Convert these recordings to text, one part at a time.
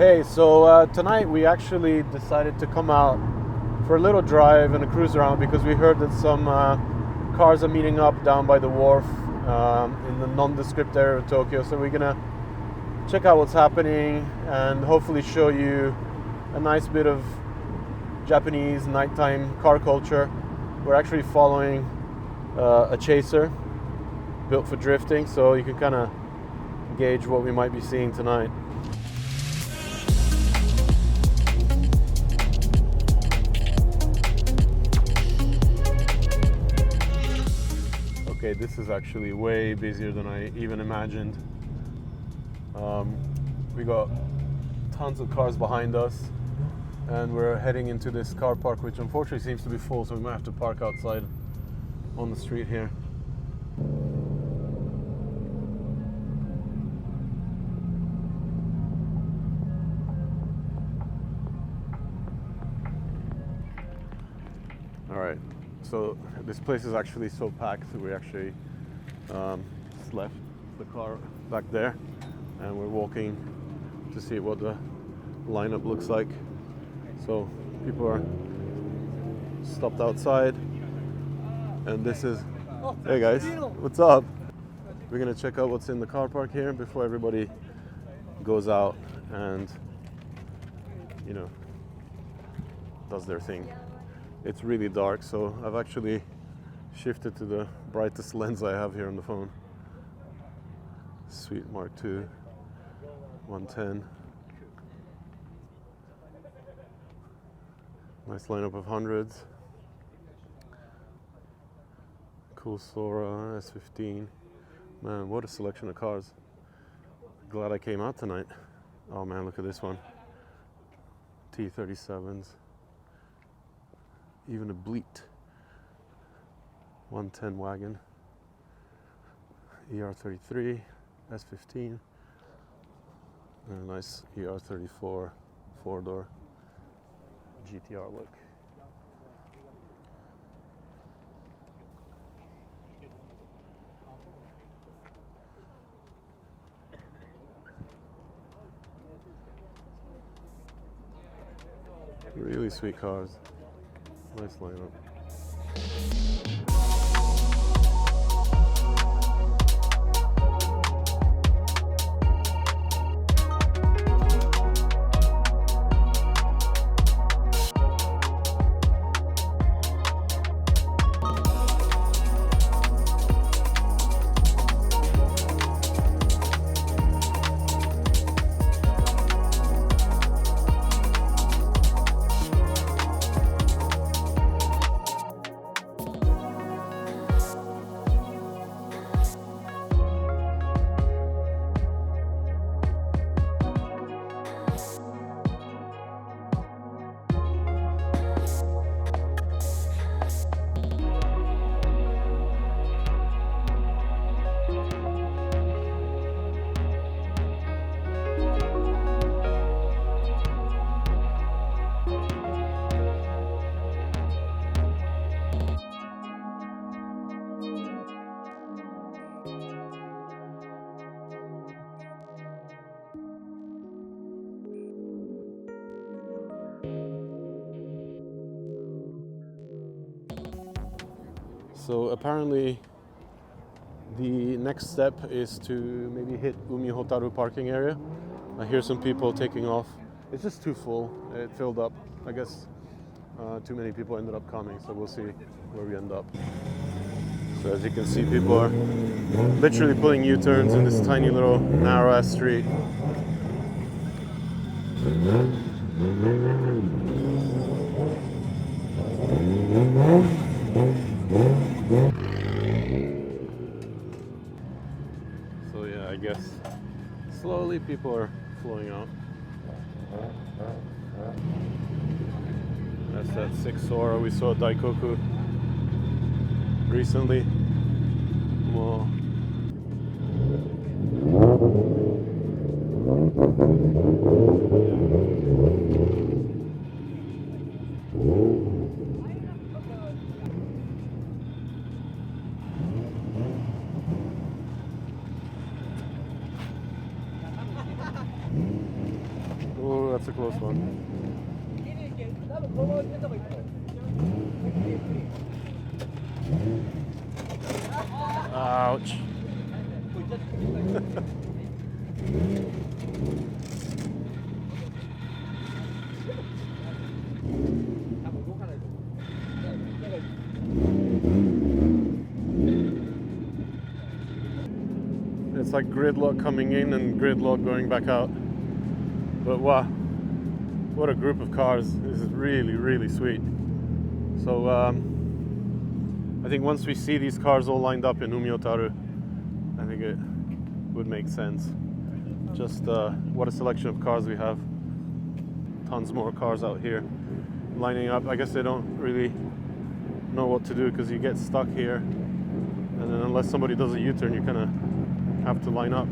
Hey, so tonight we actually decided to come out for a little drive and a cruise around because we heard that some cars are meeting up down by the wharf in the nondescript area of Tokyo. So we're gonna check out what's happening and hopefully show you a nice bit of Japanese nighttime car culture. We're actually following a chaser built for drifting, so you can kind of gauge what we might be seeing tonight. Okay, this is actually way busier than I even imagined. We got tons of cars behind us and we're heading into this car park, which unfortunately seems to be full, so we might have to park outside on the street here. All right, so this place is actually so packed that we actually just left the car back there and we're walking to see what the lineup looks like. So people are stopped outside and this is, hey guys, what's up? We're gonna check out what's in the car park here before everybody goes out and, you know, does their thing. It's really dark, so I've actually shifted to the brightest lens I have here on the phone. Sweet Mark II 110. Nice lineup of hundreds. Cool Sora S15. Man, what a selection of cars. Glad I came out tonight. Oh man, look at this one. T37s. Even a Bleat 110 wagon. ER33, S15. And a nice ER34 four-door GTR look. Really sweet cars. Nice lineup. So apparently the next step is to maybe hit Umi Hotaru parking area. I hear some people taking off. It's just too full. It filled up. I guess too many people ended up coming, so we'll see where we end up. So as you can see, people are literally pulling U-turns in this tiny little narrow-ass street. So yeah, I guess slowly people are flowing out. That's that 6 Sora. We saw Daikoku recently. Whoa. that's a close one. Ouch. It's like gridlock coming in and gridlock going back out. But wow, what a group of cars. This is really, really sweet. So I think once we see these cars all lined up in Umiotaru, I think it would make sense. Just what a selection of cars we have. Tons more cars out here lining up. I guess they don't really know what to do because you get stuck here, and then unless somebody does a U-turn, you kind of have to line up.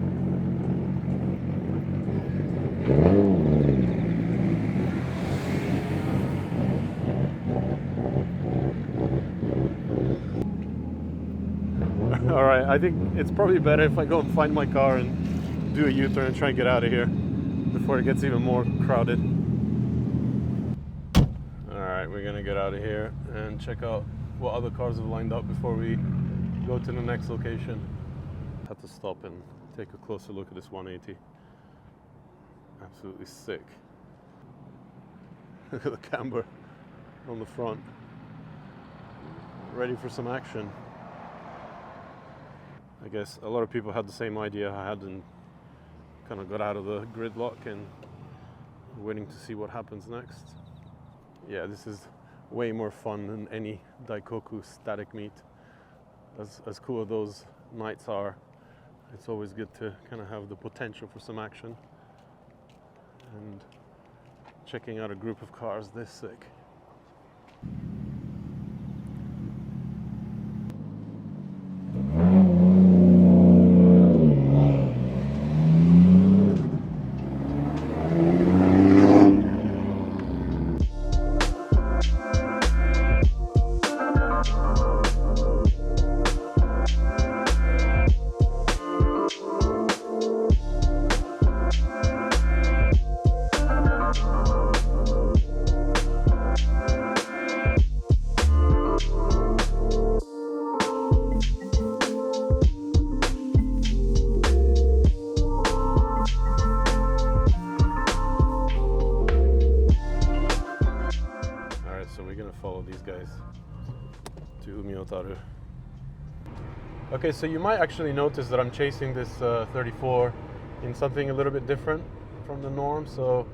All right, I think it's probably better if I go and find my car and do a U-turn and try and get out of here before it gets even more crowded. All right, we're gonna get out of here and check out what other cars have lined up before we go to the next location. Had to stop and take a closer look at this 180. Absolutely sick. Look at the camber on the front. Ready for some action. I guess a lot of people had the same idea I had and kind of got out of the gridlock and waiting to see what happens next. Yeah, this is way more fun than any Daikoku static meet. As cool as those nights are, it's always good to kind of have the potential for some action. And checking out a group of cars this sick. Follow these guys to Umiotaru. Okay, so you might actually notice that I'm chasing this 34 in something a little bit different from the norm, so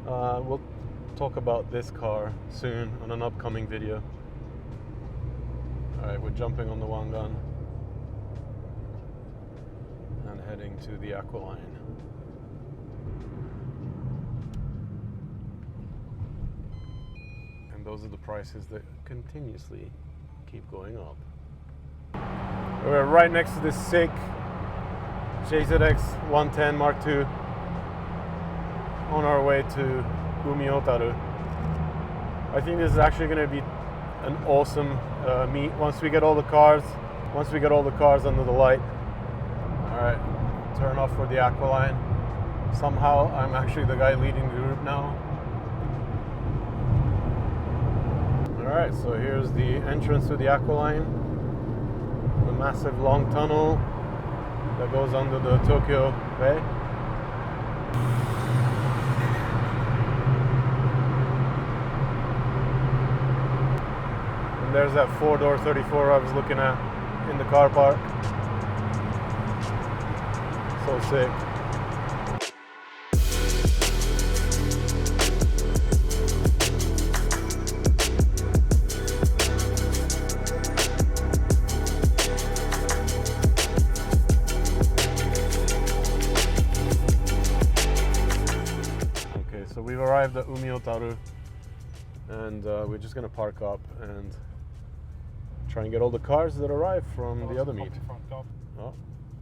we'll talk about this car soon on an upcoming video. Alright, we're jumping on the Wangan and heading to the Aqualine. Those are the prices that continuously keep going up. We're right next to this sick JZX 110 Mark II on our way to Umiotaru. I think this is actually going to be an awesome meet once we get all the cars under the light. All right, turn off for the Aqualine. Somehow I'm actually the guy leading the group now. Alright, so here's the entrance to the Aqualine, the massive long tunnel that goes under the Tokyo Bay. And there's that 4-door 34 I was looking at in the car park. So sick. So we've arrived at Umiotaru, and we're just going to park up and try and get all the cars that arrive from the other meet. Oh,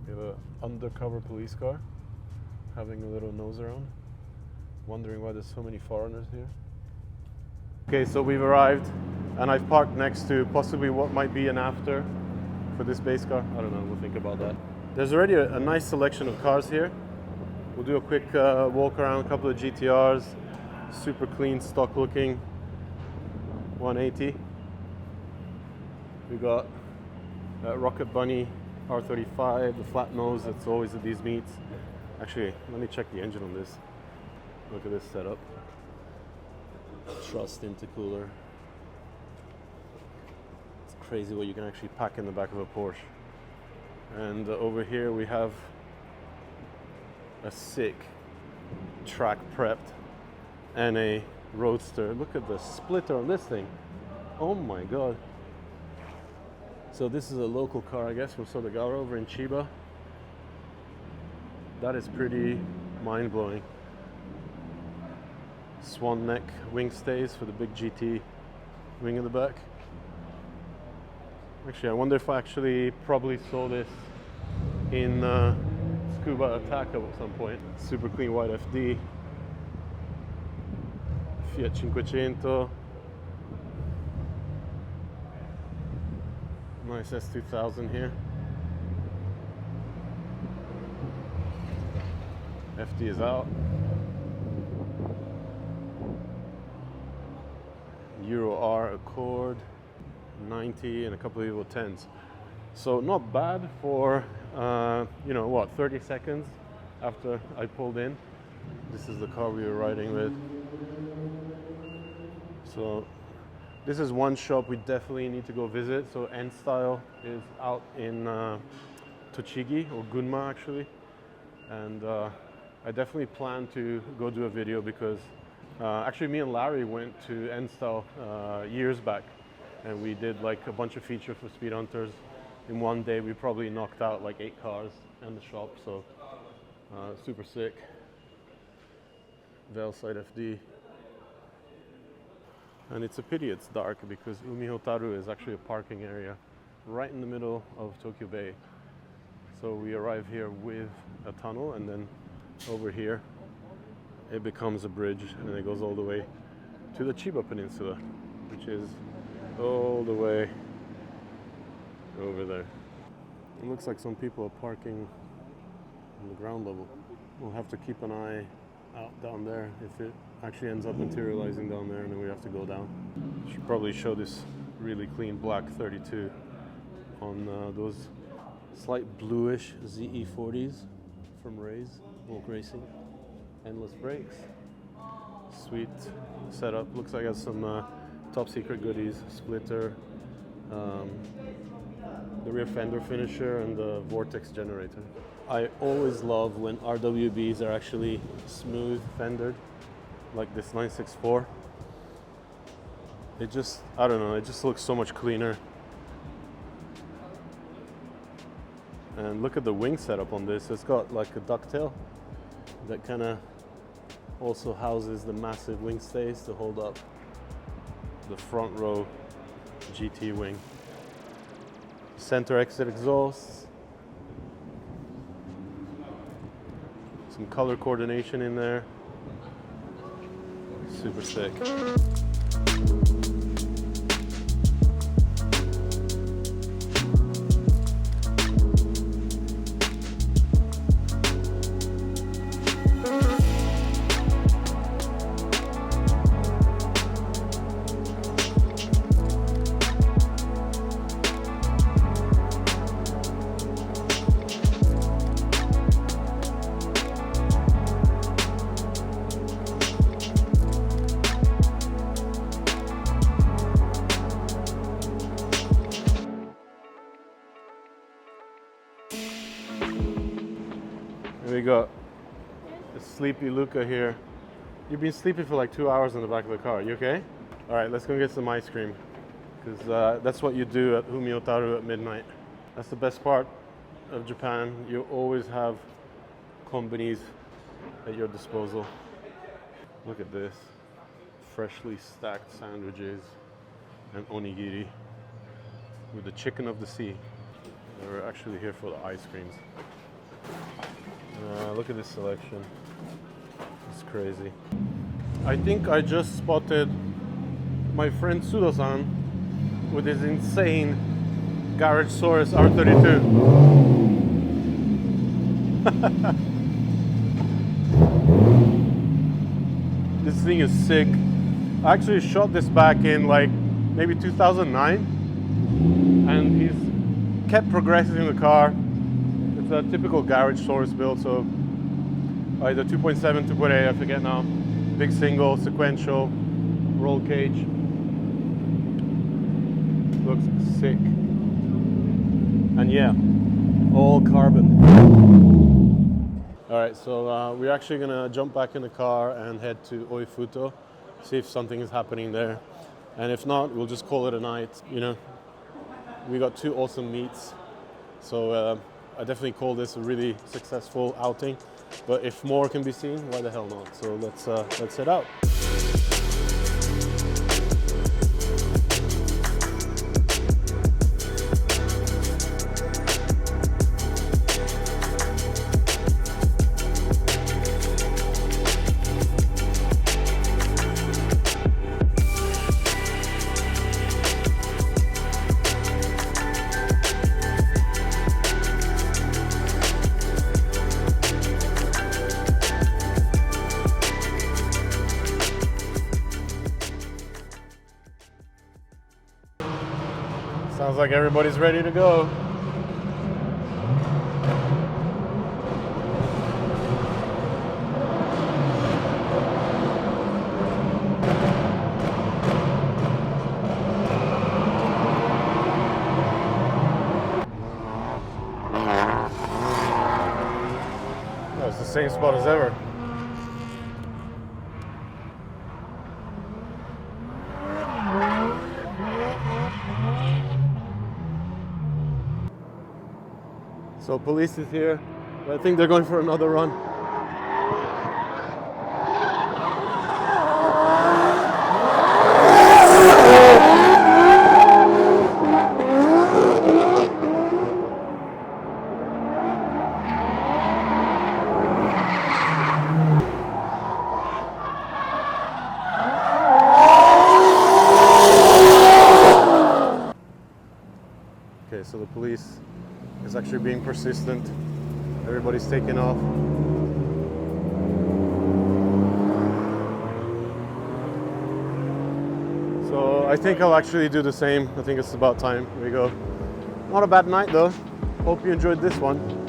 we have an undercover police car having a little nose around, wondering why there's so many foreigners here. Okay, so we've arrived, and I've parked next to possibly what might be an after for this base car. I don't know, we'll think about that. There's already a nice selection of cars here. We'll do a quick walk around, a couple of GTRs, super clean, stock looking 180. We got Rocket Bunny R35, the flat nose that's always at these meets. Actually, let me check the engine on this. Look at this setup. Truss intercooler. It's crazy what you can actually pack in the back of a Porsche. And over here we have a sick track prepped and a roadster. Look at the splitter on this thing. Oh my god. So this is a local car, I guess, from Sodagawa over in Chiba. That is pretty mind-blowing. Swan neck wing stays for the big GT wing in the back. Actually, I wonder if I actually probably saw this in Scuba Attack at some point. Super clean white FD. Fiat 500. Nice S2000 here. FD is out. Euro R Accord 90 and a couple of Evo 10s. So not bad for, you know what, 30 seconds after I pulled in. This is the car we were riding with. So this is one shop we definitely need to go visit. So N-Style is out in Tochigi, or Gunma actually. And I definitely plan to go do a video because actually me and Larry went to N-Style years back. And we did like a bunch of features for Speed Hunters. In one day we probably knocked out like 8 cars in the shop, so super sick. Veilside FD. And it's a pity it's dark because Umihotaru is actually a parking area right in the middle of Tokyo Bay. So we arrive here with a tunnel, and then over here it becomes a bridge and it goes all the way to the Chiba Peninsula, which is all the way over there. It looks like some people are parking on the ground level. We'll have to keep an eye out down there if it actually ends up materializing down there, and then we have to go down. Should probably show this really clean black 32 on those slight bluish ZE40s from Rays, Volk Racing. Endless brakes. Sweet setup. Looks like it has some top secret goodies, splitter, the rear fender finisher, and the vortex generator. I always love when RWBs are actually smooth fendered, like this 964. It just, I don't know, it just looks so much cleaner. And look at the wing setup on this. It's got like a ducktail that kind of also houses the massive wing stays to hold up the front row GT wing. Center exit exhausts. Some color coordination in there. Super sick. We got a sleepy Luca here. You've been sleeping for like 2 hours in the back of the car. You okay? All right, let's go get some ice cream, because that's what you do at Umihotaru at midnight. That's the best part of Japan. You always have konbinis at your disposal. Look at this. Freshly stacked sandwiches and onigiri with the chicken of the sea. We're actually here for the ice creams. Look at this selection. It's crazy. I think I just spotted my friend Sudo-san with his insane Garagesaurus R32. This thing is sick. I actually shot this back in like maybe 2009, and he's kept progressing in the car. It's a typical garage source build, so either 2.7, 2.8, I forget now. Big single, sequential, roll cage. Looks sick. And yeah, all carbon. All right, so we're actually gonna jump back in the car and head to Oifuto, see if something is happening there. And if not, we'll just call it a night. You know, we got 2 awesome meets. So I definitely call this a really successful outing. But if more can be seen, why the hell not? So let's head out. Sounds like everybody's ready to go. Oh, it's the same spot as ever. So police is here. I think they're going for another run. Okay, so the police is actually being persistent. Everybody's taking off. So I think I'll actually do the same. I think it's about time. Here we go. Not a bad night though. Hope you enjoyed this one.